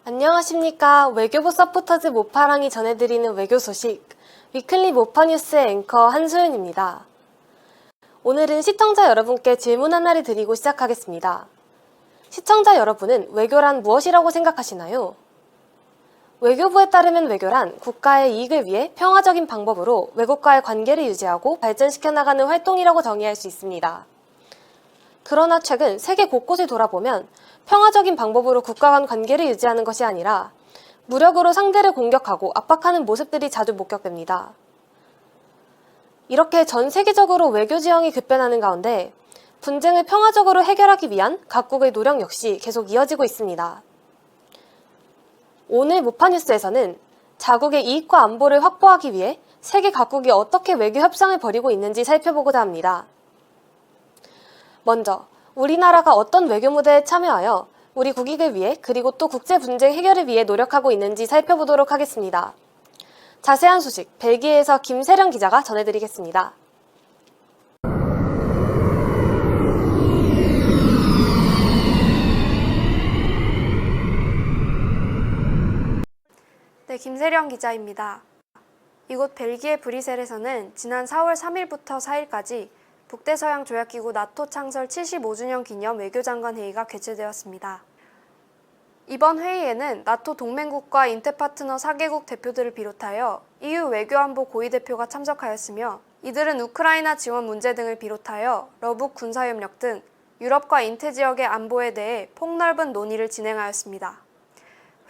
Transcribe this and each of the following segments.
안녕하십니까. 외교부 서포터즈 모파랑이 전해드리는 외교 소식, 위클리 모파뉴스의 앵커 한소연입니다. 오늘은 시청자 여러분께 질문 하나를 드리고 시작하겠습니다. 시청자 여러분은 외교란 무엇이라고 생각하시나요? 외교부에 따르면 외교란 국가의 이익을 위해 평화적인 방법으로 외국과의 관계를 유지하고 발전시켜 나가는 활동이라고 정의할 수 있습니다. 그러나 최근 세계 곳곳을 돌아보면 평화적인 방법으로 국가 간 관계를 유지하는 것이 아니라 무력으로 상대를 공격하고 압박하는 모습들이 자주 목격됩니다. 이렇게 전 세계적으로 외교 지형이 급변하는 가운데 분쟁을 평화적으로 해결하기 위한 각국의 노력 역시 계속 이어지고 있습니다. 오늘 모파뉴스에서는 자국의 이익과 안보를 확보하기 위해 세계 각국이 어떻게 외교 협상을 벌이고 있는지 살펴보고자 합니다. 먼저 우리나라가 어떤 외교 무대에 참여하여 우리 국익을 위해 그리고 또 국제 분쟁 해결을 위해 노력하고 있는지 살펴보도록 하겠습니다. 자세한 소식 벨기에에서 김세령 기자가 전해드리겠습니다. 네, 김세령 기자입니다. 이곳 벨기에 브뤼셀에서는 지난 4월 3일부터 4일까지 북대서양 조약기구 나토 창설 75주년 기념 외교장관 회의가 개최되었습니다. 이번 회의에는 나토 동맹국과 인테파트너 4개국 대표들을 비롯하여 EU 외교안보 고위대표가 참석하였으며 이들은 우크라이나 지원 문제 등을 비롯하여 러북 군사협력 등 유럽과 인태 지역의 안보에 대해 폭넓은 논의를 진행하였습니다.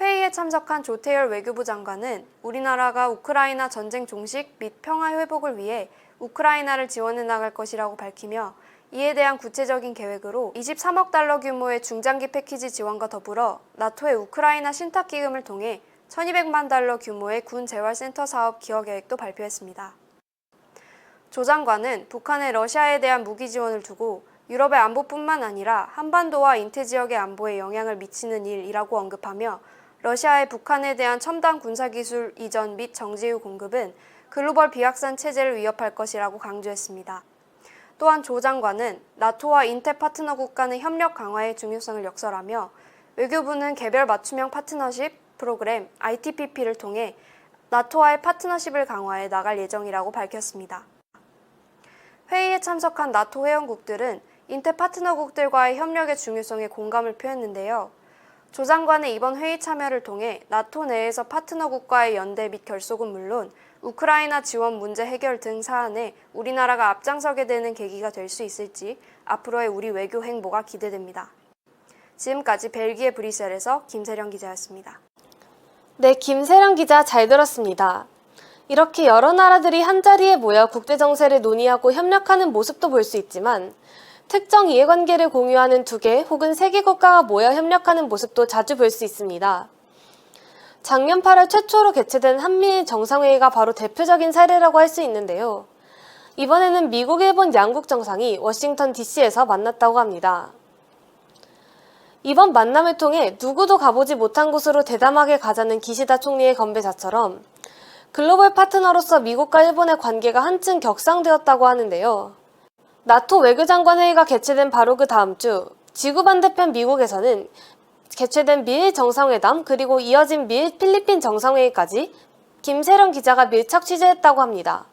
회의에 참석한 조태열 외교부 장관은 우리나라가 우크라이나 전쟁 종식 및 평화 회복을 위해 우크라이나를 지원해 나갈 것이라고 밝히며 이에 대한 구체적인 계획으로 23억 달러 규모의 중장기 패키지 지원과 더불어 나토의 우크라이나 신탁 기금을 통해 1200만 달러 규모의 군 재활센터 사업 기여 계획도 발표했습니다. 조 장관은 북한의 러시아에 대한 무기 지원을 두고 유럽의 안보뿐만 아니라 한반도와 인태 지역의 안보에 영향을 미치는 일이라고 언급하며 러시아의 북한에 대한 첨단 군사기술 이전 및 정지 후 공급은 글로벌 비확산 체제를 위협할 것이라고 강조했습니다. 또한 조 장관은 나토와 인테 파트너국 간의 협력 강화의 중요성을 역설하며 외교부는 개별 맞춤형 파트너십 프로그램 ITPP를 통해 나토와의 파트너십을 강화해 나갈 예정이라고 밝혔습니다. 회의에 참석한 나토 회원국들은 인테 파트너국들과의 협력의 중요성에 공감을 표했는데요. 조 장관의 이번 회의 참여를 통해 나토 내에서 파트너국과의 연대 및 결속은 물론 우크라이나 지원 문제 해결 등 사안에 우리나라가 앞장서게 되는 계기가 될 수 있을지 앞으로의 우리 외교 행보가 기대됩니다. 지금까지 벨기에 브뤼셀에서 김세령 기자였습니다. 네, 김세령 기자 잘 들었습니다. 이렇게 여러 나라들이 한자리에 모여 국제정세를 논의하고 협력하는 모습도 볼 수 있지만 특정 이해관계를 공유하는 2개 혹은 3개 국가가 모여 협력하는 모습도 자주 볼 수 있습니다. 작년 8월 최초로 개최된 한미일 정상회의가 바로 대표적인 사례라고 할 수 있는데요. 이번에는 미국, 일본 양국 정상이 워싱턴 DC에서 만났다고 합니다. 이번 만남을 통해 누구도 가보지 못한 곳으로 대담하게 가자는 기시다 총리의 건배사처럼 글로벌 파트너로서 미국과 일본의 관계가 한층 격상되었다고 하는데요. 나토 외교장관 회의가 개최된 바로 그 다음 주 지구 반대편 미국에서는 개최된 미일 정상회담 그리고 이어진 미일 필리핀 정상회의까지 김세령 기자가 밀착 취재했다고 합니다.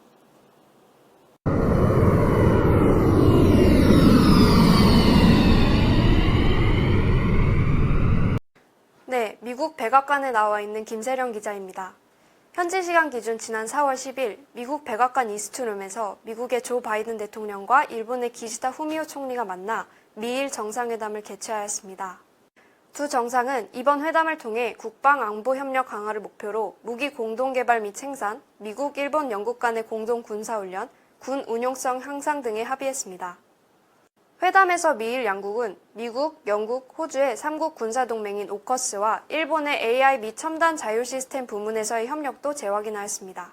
네, 미국 백악관에 나와 있는 김세령 기자입니다. 현지 시간 기준 지난 4월 10일 미국 백악관 이스트룸에서 미국의 조 바이든 대통령과 일본의 기시다 후미오 총리가 만나 미일 정상회담을 개최하였습니다. 두 정상은 이번 회담을 통해 국방 안보 협력 강화를 목표로 무기 공동 개발 및 생산, 미국, 일본, 영국 간의 공동 군사훈련, 군 운용성 향상 등에 합의했습니다. 회담에서 미일 양국은 미국, 영국, 호주의 3국 군사동맹인 오커스와 일본의 AI 및 첨단 자율 시스템 부문에서의 협력도 재확인하였습니다.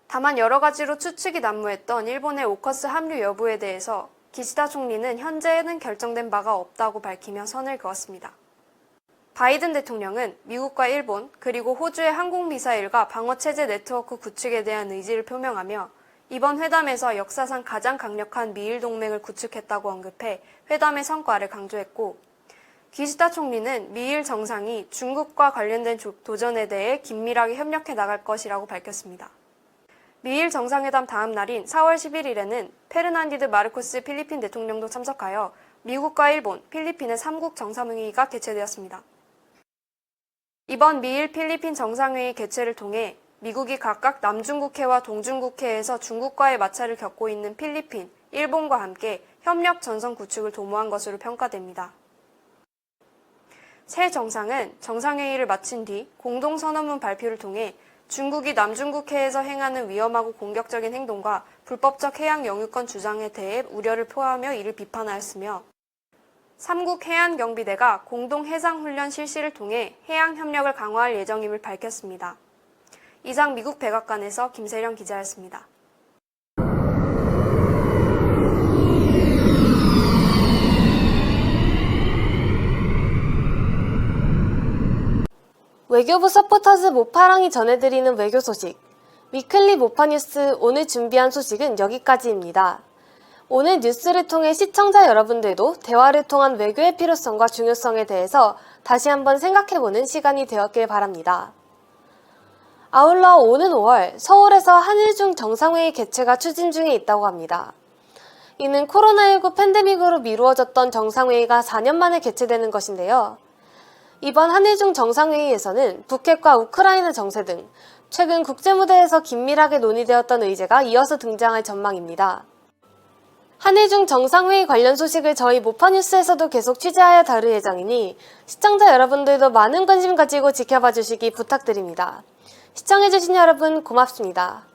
다만 여러 가지로 추측이 난무했던 일본의 오커스 합류 여부에 대해서 기시다 총리는 현재는 결정된 바가 없다고 밝히며 선을 그었습니다. 바이든 대통령은 미국과 일본 그리고 호주의 항공미사일과 방어체제 네트워크 구축에 대한 의지를 표명하며 이번 회담에서 역사상 가장 강력한 미일 동맹을 구축했다고 언급해 회담의 성과를 강조했고, 기시다 총리는 미일 정상이 중국과 관련된 도전에 대해 긴밀하게 협력해 나갈 것이라고 밝혔습니다. 미일 정상회담 다음 날인 4월 11일에는 페르난디드 마르코스 필리핀 대통령도 참석하여 미국과 일본, 필리핀의 3국 정상회의가 개최되었습니다. 이번 미일 필리핀 정상회의 개최를 통해 미국이 각각 남중국해와 동중국해에서 중국과의 마찰을 겪고 있는 필리핀, 일본과 함께 협력 전선 구축을 도모한 것으로 평가됩니다. 새 정상은 정상회의를 마친 뒤 공동선언문 발표를 통해 중국이 남중국해에서 행하는 위험하고 공격적인 행동과 불법적 해양 영유권 주장에 대해 우려를 표하며 이를 비판하였으며, 3국 해안경비대가 공동 해상훈련 실시를 통해 해양 협력을 강화할 예정임을 밝혔습니다. 이상 미국 백악관에서 김세령 기자였습니다. 외교부 서포터즈 모파랑이 전해드리는 외교 소식. 위클리 모파뉴스 오늘 준비한 소식은 여기까지입니다. 오늘 뉴스를 통해 시청자 여러분들도 대화를 통한 외교의 필요성과 중요성에 대해서 다시 한번 생각해보는 시간이 되었길 바랍니다. 아울러 오는 5월 서울에서 한일중 정상회의 개최가 추진 중에 있다고 합니다. 이는 코로나19 팬데믹으로 미루어졌던 정상회의가 4년 만에 개최되는 것인데요. 이번 한일중 정상회의에서는 북핵과 우크라이나 정세 등 최근 국제무대에서 긴밀하게 논의되었던 의제가 이어서 등장할 전망입니다. 한일중 정상회의 관련 소식을 저희 모파뉴스에서도 계속 취재하여 다룰 예정이니 시청자 여러분들도 많은 관심 가지고 지켜봐 주시기 부탁드립니다. 시청해주신 여러분 고맙습니다.